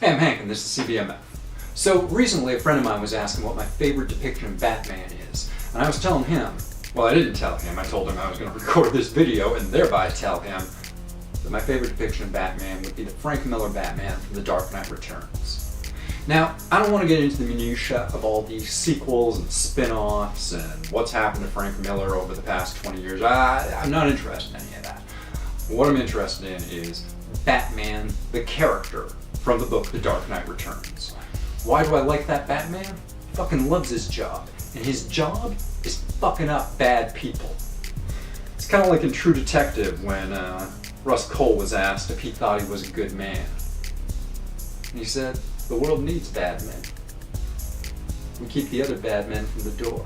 Hey, I'm Hank, and this is CBMF. So recently a friend of mine was asking what my favorite depiction of Batman is, and I was telling him, well, I didn't tell him, I told him I was going to record this video and thereby tell him that my favorite depiction of Batman would be the Frank Miller Batman from The Dark Knight Returns. Now, I don't want to get into the minutiae of all these sequels and spin-offs and what's happened to Frank Miller over the past 20 years. I'm not interested in any of that. What I'm interested in is Batman, the character, from the book The Dark Knight Returns. Why do I like that Batman? He fucking loves his job, and his job is fucking up bad people. It's kind of like in True Detective when Russ Cole was asked if he thought he was a good man. And he said, the world needs bad men. We keep the other bad men from the door.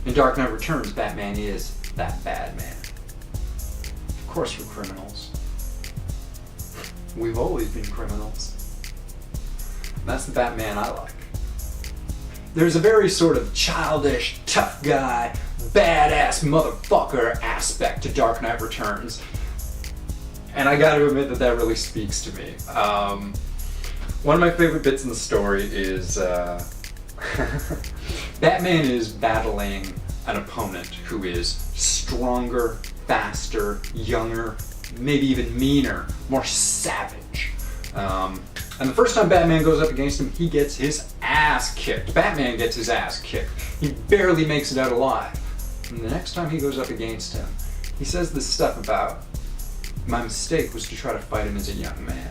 In Dark Knight Returns, Batman is that bad man. Of course we're criminals. We've always been criminals. And that's the Batman I like. There's a very sort of childish, tough guy, badass motherfucker aspect to Dark Knight Returns. And I gotta admit that really speaks to me. One of my favorite bits in the story is Batman is battling an opponent who is stronger, faster, younger, maybe even meaner, more savage. And the first time Batman goes up against him, he gets his ass kicked. Batman gets his ass kicked. He barely makes it out alive. And the next time he goes up against him, he says this stuff about, my mistake was to try to fight him as a young man.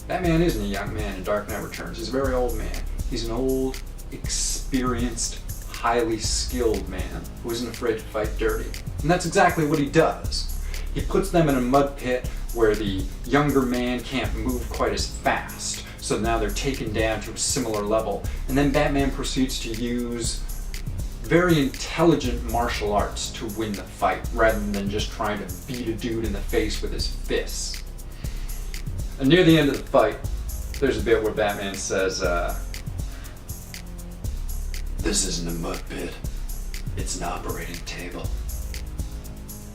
Batman isn't a young man in Dark Knight Returns. He's a very old man. He's an old, experienced, highly skilled man who isn't afraid to fight dirty. And that's exactly what he does. He puts them in a mud pit where the younger man can't move quite as fast. So now they're taken down to a similar level. And then Batman proceeds to use very intelligent martial arts to win the fight, rather than just trying to beat a dude in the face with his fists. And near the end of the fight, there's a bit where Batman says, this isn't a mud pit, it's an operating table,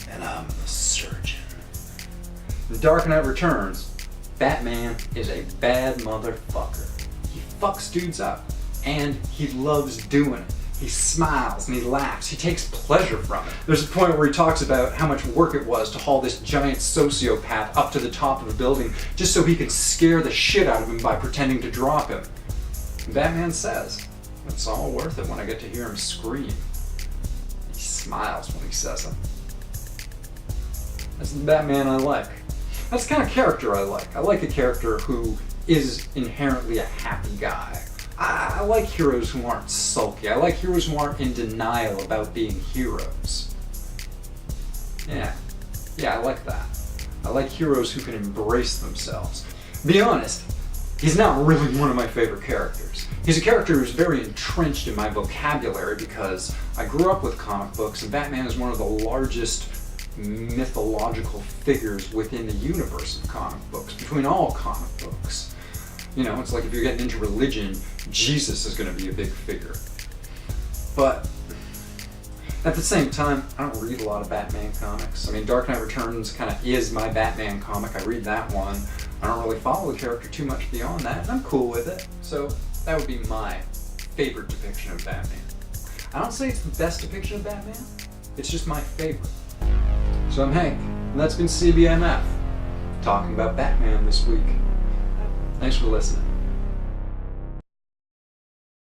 and I'm the surgeon. In Dark Knight Returns, Batman is a bad motherfucker. He fucks dudes up, and he loves doing it. He smiles and he laughs. He takes pleasure from it. There's a point where he talks about how much work it was to haul this giant sociopath up to the top of a building just so he could scare the shit out of him by pretending to drop him. And Batman says, it's all worth it when I get to hear him scream. He smiles when he says it. That's the Batman I like. That's the kind of character I like. I like a character who is inherently a happy guy. I like heroes who aren't sulky. I like heroes who aren't in denial about being heroes. Yeah, I like that. I like heroes who can embrace themselves. Be honest, he's not really one of my favorite characters. He's a character who's very entrenched in my vocabulary because I grew up with comic books, and Batman is one of the largest mythological figures within the universe of comic books, between all comic books. You know, it's like if you're getting into religion, Jesus is going to be a big figure. But at the same time, I don't read a lot of Batman comics. I mean, Dark Knight Returns kind of is my Batman comic. I read that one. I don't really follow the character too much beyond that, and I'm cool with it. So that would be my favorite depiction of Batman. I don't say it's the best depiction of Batman. It's just my favorite. So I'm Hank, and that's been CBMF, talking about Batman this week. Thanks for listening.